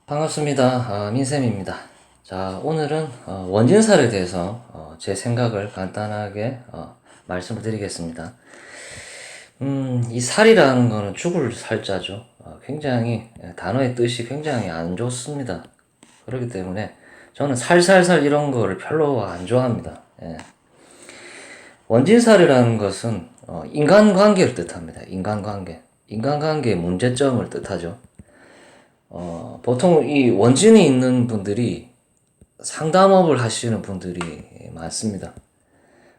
반갑습니다. 민쌤입니다. 자, 오늘은 원진살에 대해서 제 생각을 간단하게 말씀을 드리겠습니다. 이 살이라는 거는 죽을 살자죠. 굉장히 단어의 뜻이 굉장히 안 좋습니다. 그렇기 때문에 저는 살살살 이런 거를 별로 안 좋아합니다. 예. 원진살이라는 것은 인간관계를 뜻합니다. 인간관계의 문제점을 뜻하죠. 보통 이 원진이 있는 분들이 상담업을 하시는 분들이 많습니다.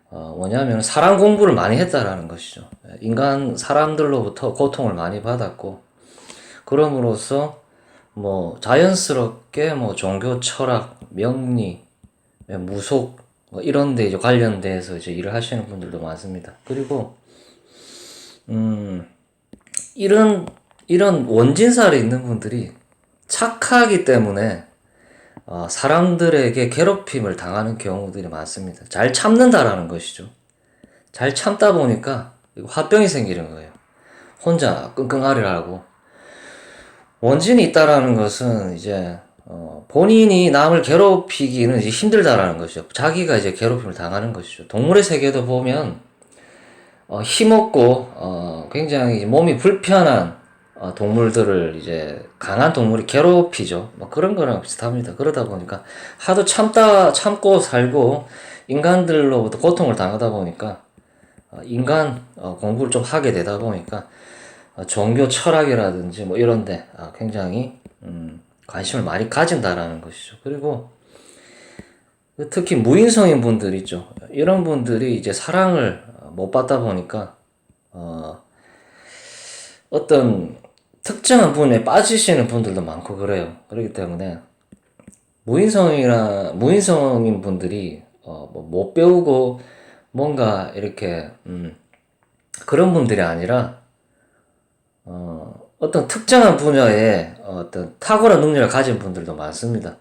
뭐냐면 사람 공부를 많이 했다라는 것이죠. 사람들로부터 고통을 많이 받았고, 그럼으로써 뭐 자연스럽게 뭐 종교 철학, 명리, 무속 뭐 이런 데 이제 관련돼서 이제 일을 하시는 분들도 많습니다. 그리고 이런 원진살에 있는 분들이 착하기 때문에 사람들에게 괴롭힘을 당하는 경우들이 많습니다. 잘 참는다라는 것이죠. 잘 참다 보니까 화병이 생기는 거예요. 혼자 끙끙 앓으라고. 원진이 있다라는 것은 이제 본인이 남을 괴롭히기는 이제 힘들다라는 것이죠. 자기가 이제 괴롭힘을 당하는 것이죠. 동물의 세계도 보면 힘없고 굉장히 몸이 불편한 동물들을 이제 강한 동물이 괴롭히죠. 뭐 그런 거랑 비슷합니다. 그러다 보니까 하도 참고 살고 인간들로부터 고통을 당하다 보니까 인간 공부를 좀 하게 되다 보니까 종교 철학이라든지 뭐 이런데 굉장히 관심을 많이 가진다라는 것이죠. 그리고 특히 무인성인 분들 있죠. 이런 분들이 이제 사랑을 못 받다 보니까 어떤 특정한 분에 빠지시는 분들도 많고 그래요. 그렇기 때문에 무인성인 분들이 뭐못 배우고 뭔가 이렇게 그런 분들이 아니라 어떤 특정한 분야에 어떤 탁월한 능력을 가진 분들도 많습니다.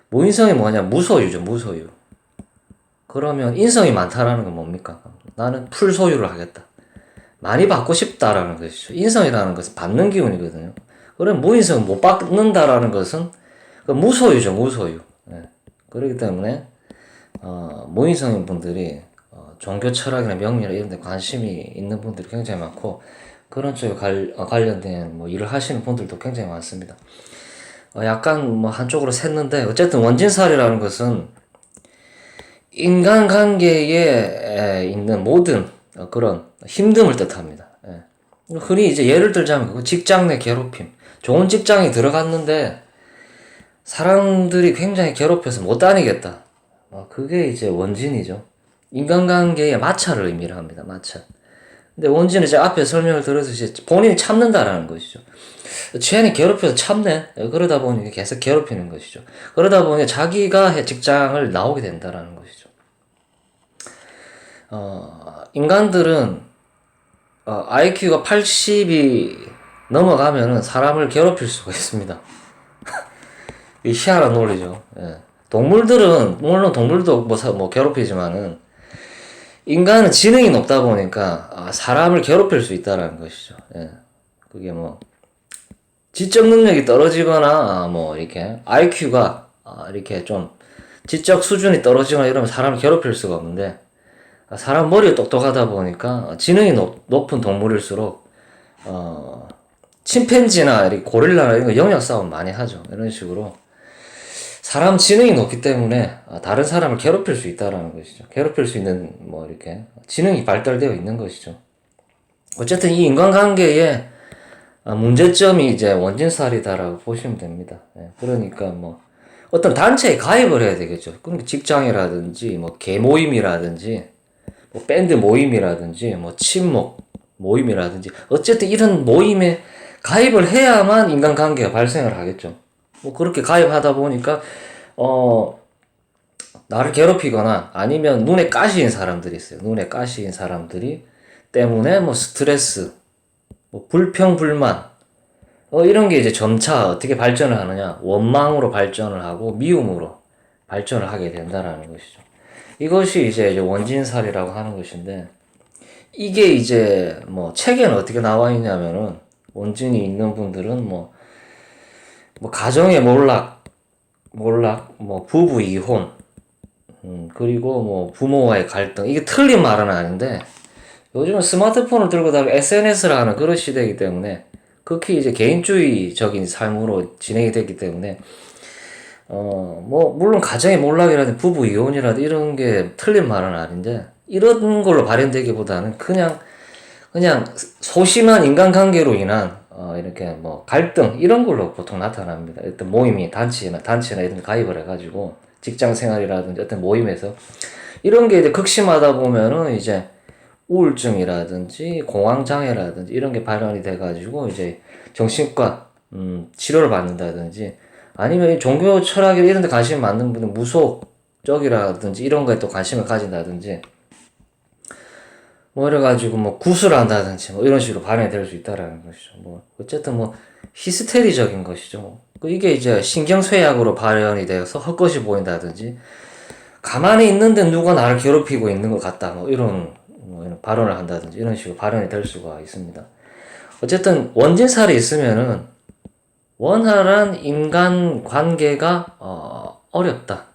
무인성이 뭐냐? 무소유죠, 무소유. 그러면 인성이 많다라는 건 뭡니까? 나는 풀소유를 하겠다. 많이 받고 싶다라는 것이죠. 인성이라는 것은 받는 기운이거든요. 그럼 무인성은 못 받는다라는 것은 무소유죠, 무소유. 예. 그렇기 때문에 무인성인 분들이 종교 철학이나 명리나 이런 데 관심이 있는 분들이 굉장히 많고 그런 쪽에 관련된 뭐 일을 하시는 분들도 굉장히 많습니다. 약간 뭐 한쪽으로 샜는데 어쨌든 원진살이라는 것은 인간관계에 있는 모든 그런 힘듦을 뜻합니다. 예. 흔히 이제 예를 들자면 그 직장 내 괴롭힘. 좋은 직장에 들어갔는데 사람들이 굉장히 괴롭혀서 못 다니겠다. 그게 이제 원진이죠. 인간관계의 마찰을 의미를 합니다. 마찰. 근데 원진은 이제 앞에 설명을 들어서 이제 본인이 참는다라는 것이죠. 쟤는 괴롭혀서 참네. 그러다 보니 계속 괴롭히는 것이죠. 그러다 보니 자기가 직장을 나오게 된다라는 것이죠. 인간들은 IQ가 80이 넘어가면은 사람을 괴롭힐 수가 있습니다. 이 희한한 논리죠. 예. 동물들은 물론 동물도 뭐 괴롭히지만은 인간은 지능이 높다 보니까 사람을 괴롭힐 수 있다라는 것이죠. 예. 그게 뭐 지적 능력이 떨어지거나 뭐 이렇게 IQ가 이렇게 좀 지적 수준이 떨어지거나 이러면 사람을 괴롭힐 수가 없는데 사람 머리가 똑똑하다 보니까 지능이 높은 동물일수록 침팬지나 이렇게 고릴라나 이런 거 영역 싸움 많이 하죠. 이런 식으로 사람 지능이 높기 때문에 다른 사람을 괴롭힐 수 있다라는 것이죠. 괴롭힐 수 있는 뭐 이렇게 지능이 발달되어 있는 것이죠. 어쨌든 이 인간관계에 문제점이 이제 원진살이다라고 보시면 됩니다. 예, 그러니까 뭐 어떤 단체에 가입을 해야 되겠죠. 그럼 직장이라든지 뭐 개모임이라든지 뭐 밴드 모임이라든지 뭐 친목 모임이라든지 어쨌든 이런 모임에 가입을 해야만 인간관계가 발생을 하겠죠. 뭐 그렇게 가입하다 보니까 나를 괴롭히거나 아니면 눈에 가시인 사람들이 있어요. 눈에 가시인 사람들이 때문에 뭐 스트레스, 뭐 불평, 불만 이런 게 이제 점차 어떻게 발전을 하느냐 원망으로 발전을 하고 미움으로 발전을 하게 된다라는 것이죠. 이것이 이제 원진살이라고 하는 것인데 이게 이제 뭐 책에는 어떻게 나와 있냐면은 원진이 있는 분들은 뭐 뭐 가정의 몰락, 뭐 부부 이혼, 그리고 뭐 부모와의 갈등, 이게 틀린 말은 아닌데, 요즘은 스마트폰을 들고 다니고 SNS를 하는 그런 시대이기 때문에, 극히 이제 개인주의적인 삶으로 진행이 됐기 때문에, 뭐, 물론 가정의 몰락이라든 부부 이혼이라든 이런 게 틀린 말은 아닌데, 이런 걸로 발현되기보다는 그냥 소심한 인간관계로 인한, 이렇게 뭐, 갈등, 이런 걸로 보통 나타납니다. 어떤 모임이, 단체나 이런 데 가입을 해가지고, 직장 생활이라든지 어떤 모임에서, 이런 게 이제 극심하다 보면은 이제, 우울증이라든지 공황장애라든지 이런 게 발현이 돼가지고 이제 정신과 치료를 받는다든지 아니면 종교 철학 이런 데 관심이 많은 분은 무속 쪽이라든지 이런 거에 또 관심을 가진다든지 뭐 이래가지고 뭐 구술을 한다든지 뭐 이런 식으로 발현이 될 수 있다라는 것이죠. 뭐 어쨌든 뭐 히스테리적인 것이죠. 뭐. 이게 이제 신경쇠약으로 발현이 되어서 헛것이 보인다든지 가만히 있는데 누가 나를 괴롭히고 있는 것 같다. 뭐 이런 발언을 한다든지 이런 식으로 발언이 될 수가 있습니다. 어쨌든 원진살이 있으면은 원활한 인간 관계가 어렵다.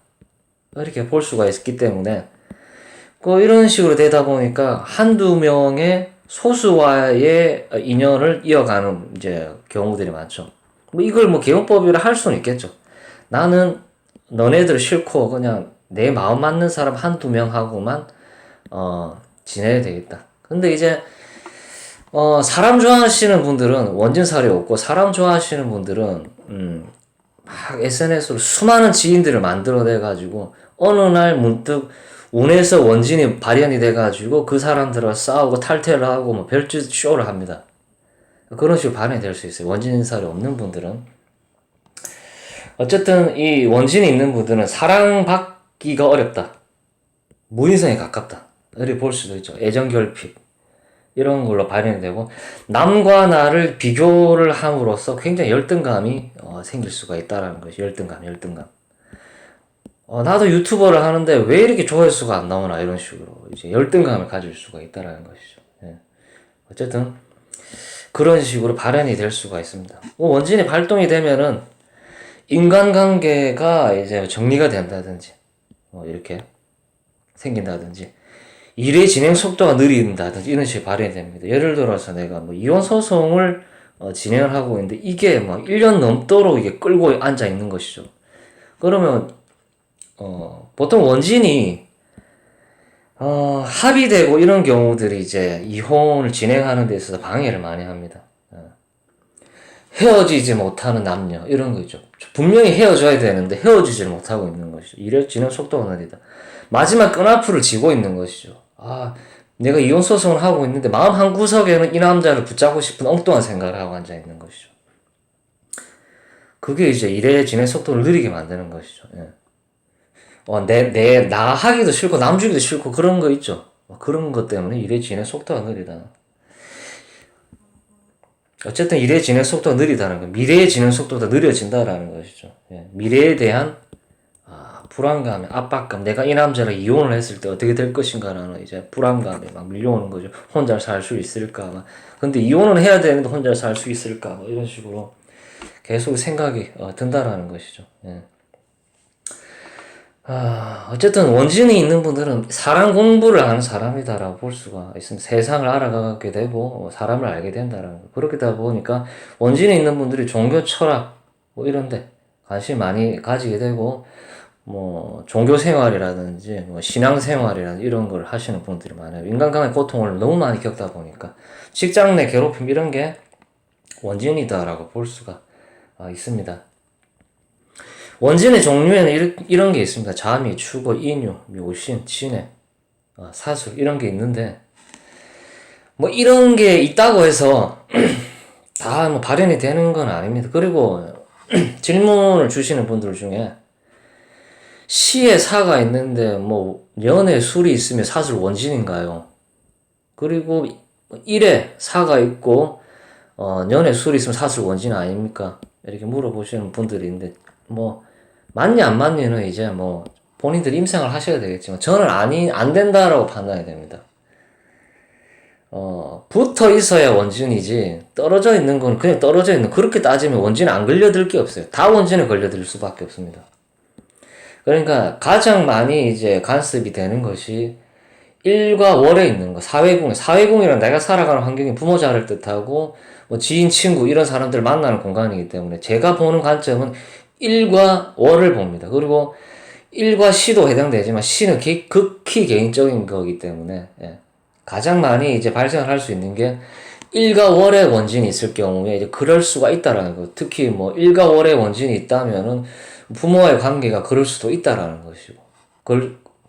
이렇게 볼 수가 있기 때문에 이런 식으로 되다 보니까 한두 명의 소수와의 인연을 이어가는 이제 경우들이 많죠. 뭐 이걸 뭐 개용법이라 할 수는 있겠죠. 나는 너네들 싫고 그냥 내 마음 맞는 사람 한두 명하고만 지내야 되겠다. 근데 이제 사람 좋아하시는 분들은 원진살이 없고 사람 좋아하시는 분들은 막 SNS로 수많은 지인들을 만들어내 가지고 어느 날 문득 운에서 원진이 발현이 돼 가지고 그 사람들과 싸우고 탈퇴를 하고 뭐 별짓 쇼를 합니다. 그런 식으로 발현이 될 수 있어요. 원진살이 없는 분들은. 어쨌든 이 원진이 있는 분들은 사랑받기가 어렵다. 무인성에 가깝다. 이렇게 볼 수도 있죠. 애정결핍. 이런 걸로 발현이 되고 남과 나를 비교를 함으로써 굉장히 열등감이 생길 수가 있다라는 것이 열등감. 나도 유튜버를 하는데 왜 이렇게 조회수가 안 나오나 이런 식으로 이제 열등감을 가질 수가 있다라는 것이죠. 예. 어쨌든 그런 식으로 발현이 될 수가 있습니다. 원진이 발동이 되면은 인간관계가 이제 정리가 된다든지 이렇게 생긴다든지 일의 진행 속도가 느린다든지 이런 식의 발현이 됩니다. 예를 들어서 내가 뭐 이혼 소송을 진행을 하고 있는데 이게 막 1년 넘도록 이게 끌고 앉아 있는 것이죠. 그러면 보통 원진이 합의되고 이런 경우들이 이제 이혼을 진행하는 데 있어서 방해를 많이 합니다. 헤어지지 못하는 남녀 이런 거 있죠. 분명히 헤어져야 되는데 헤어지지를 못하고 있는 것이죠. 일의 진행 속도가 느리다. 마지막 끈앞을 쥐고 있는 것이죠. 내가 이혼 소송을 하고 있는데 마음 한 구석에는 이 남자를 붙잡고 싶은 엉뚱한 생각을 하고 앉아 있는 것이죠. 그게 이제 일의 진행 속도를 느리게 만드는 것이죠. 예. 나 하기도 싫고 남 주기도 싫고 그런 거 있죠. 그런 것 때문에 일의 진행 속도가 느리다. 어쨌든 일의 진행 속도가 느리다는 거, 미래의 진행 속도가 느려진다라는 것이죠. 예. 미래에 대한 불안감, 압박감, 내가 이 남자랑 이혼을 했을 때 어떻게 될 것인가라는 이제 불안감이 막 밀려오는 거죠. 혼자 살 수 있을까? 막. 근데 이혼은 해야 되는데 혼자 살 수 있을까? 뭐 이런 식으로 계속 생각이 든다라는 것이죠. 예. 어쨌든 원진이 있는 분들은 사람 공부를 하는 사람이다라고 볼 수가 있습니다. 세상을 알아가게 되고 사람을 알게 된다라는 거. 그렇게 되다 보니까 원진이 있는 분들이 종교 철학 뭐 이런데 관심 많이 가지게 되고 뭐 종교 생활이라든지 뭐 신앙 생활이라든지 이런 걸 하시는 분들이 많아요. 인간관계 고통을 너무 많이 겪다 보니까 직장 내 괴롭힘 이런 게 원진이다라고 볼 수가 있습니다. 원진의 종류에는 이런 게 있습니다. 자미, 추고, 인유, 묘신, 친해, 사술 이런 게 있는데 뭐 이런 게 있다고 해서 다 뭐 발현이 되는 건 아닙니다. 그리고 질문을 주시는 분들 중에 시에 사가 있는데 뭐 연에 술이 있으면 사술 원진인가요? 그리고 일에 사가 있고 연에 술이 있으면 사술 원진 아닙니까? 이렇게 물어보시는 분들이 있는데 뭐 맞니 안 맞니는 이제 뭐 본인들이 임상을 하셔야 되겠지만 저는 안 된다라고 판단이 됩니다. 붙어 있어야 원진이지, 떨어져 있는 건 그냥 떨어져 있는, 그렇게 따지면 원진에 안 걸려들 게 없어요. 다 원진에 걸려들 수밖에 없습니다. 그러니까 가장 많이 이제 간섭이 되는 것이 일과 월에 있는 거, 사회궁. 사회궁이란 내가 살아가는 환경이 부모 자를 뜻하고, 뭐 지인, 친구, 이런 사람들 만나는 공간이기 때문에 제가 보는 관점은 일과 월을 봅니다. 그리고 일과 시도 해당되지만 시는 극히 개인적인 거기 때문에, 예. 가장 많이 이제 발생을 할 수 있는 게 일과 월의 원진이 있을 경우에 이제 그럴 수가 있다라는 거. 특히 뭐 일과 월의 원진이 있다면은 부모와의 관계가 그럴 수도 있다라는 것이고,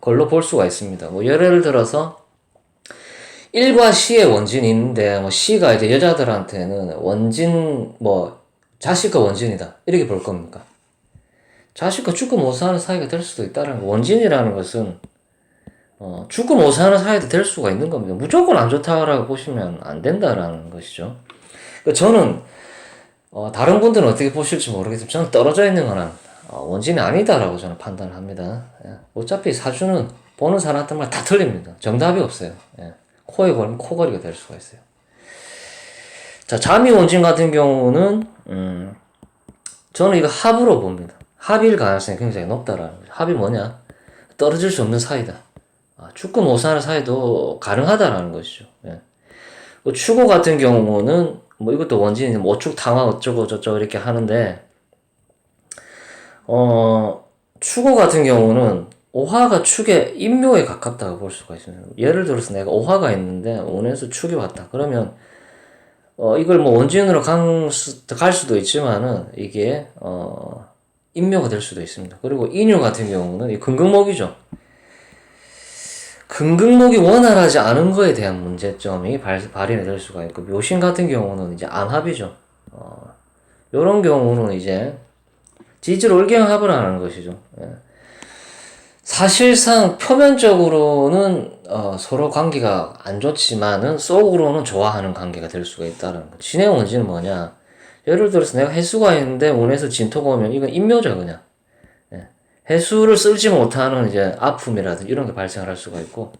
걸로 볼 수가 있습니다. 뭐 예를 들어서 일과 시의 원진이 있는데, 뭐 시가 이제 여자들한테는 원진, 뭐 자식과 원진이다 이렇게 볼 겁니까? 자식과 죽고 못 사는 사이가 될 수도 있다는 거. 원진이라는 것은 죽고 못 사는 사이도 될 수가 있는 겁니다. 무조건 안 좋다라고 보시면 안 된다라는 것이죠. 그러니까 저는 다른 분들은 어떻게 보실지 모르겠지만 저는 떨어져 있는 거는 원진이 아니다라고 저는 판단을 합니다. 예. 어차피 사주는 보는 사람들마다 다 틀립니다. 정답이 없어요. 예. 코에 걸면 코걸이가 될 수가 있어요. 자, 자미 원진 같은 경우는 저는 이거 합으로 봅니다. 합일 가능성이 굉장히 높다라는 거죠. 합이 뭐냐? 떨어질 수 없는 사이다. 죽고 못 사는 사이도 가능하다라는 것이죠. 예. 추고 같은 경우는 뭐 이것도 원진이 뭐 오축 탕화 어쩌고 저쩌고 이렇게 하는데, 추고 같은 경우는 오화가 축의 인묘에 가깝다고 볼 수가 있습니다. 예를 들어서 내가 오화가 있는데 운에서 축이 왔다. 그러면 이걸 뭐 원진으로 갈 수도 있지만은 이게 인묘가 될 수도 있습니다. 그리고 인유 같은 경우는 이 금극목이죠. 금극목이 원활하지 않은 거에 대한 문제점이 발현이 될 수가 있고, 묘신 같은 경우는 이제 안합이죠. 요런 경우는 이제 지지로 을경합을 하는 것이죠. 예. 사실상 표면적으로는 서로 관계가 안 좋지만은 속으로는 좋아하는 관계가 될 수가 있다는 거. 진의 원진은 뭐냐? 예를 들어서 내가 해수가 있는데 운에서 진토가 오면 이건 인묘죠, 그냥. 예. 해수를 쓸지 못하는 이제 아픔이라든지 이런 게 발생할 수가 있고,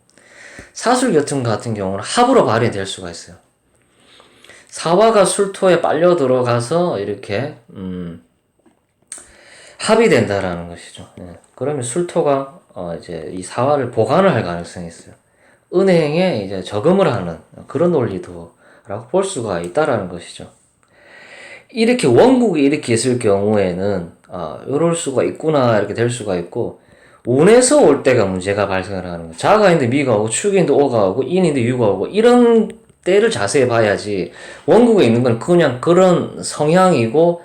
사술교통 같은 경우는 합으로 발휘될 수가 있어요. 사화가 술토에 빨려 들어가서 이렇게 합이 된다라는 것이죠. 예. 그러면 술토가 이제 이 사화를 보관을 할 가능성이 있어요. 은행에 이제 저금을 하는 그런 논리도라고 볼 수가 있다라는 것이죠. 이렇게 원국이 이렇게 있을 경우에는 이럴 수가 있구나 이렇게 될 수가 있고, 운에서 올 때가 문제가 발생을 하는 거예요. 자가 있는데 미가 오고 축이 있는데 오가 오고 인인데 유가 오고 이런 때를 자세히 봐야지, 원국에 있는 건 그냥 그런 성향이고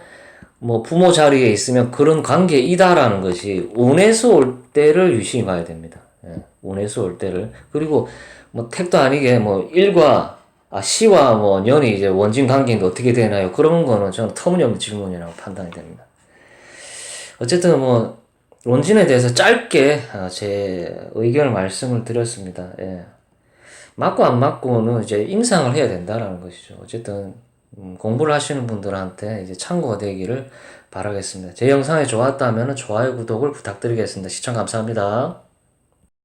뭐 부모 자리에 있으면 그런 관계이다라는 것이 운에서 올 때를 유심히 봐야 됩니다. 예, 운에서 올 때를. 그리고 뭐 택도 아니게 뭐 일과 시와 뭐 년이 이제 원진 관계인데 어떻게 되나요? 그런 거는 저는 터무니없는 질문이라고 판단이 됩니다. 어쨌든 뭐 원진에 대해서 짧게 제 의견을 말씀을 드렸습니다. 예. 맞고 안 맞고는 이제 임상을 해야 된다라는 것이죠. 어쨌든 공부를 하시는 분들한테 이제 참고가 되기를 바라겠습니다. 제 영상이 좋았다면 좋아요, 구독을 부탁드리겠습니다. 시청 감사합니다.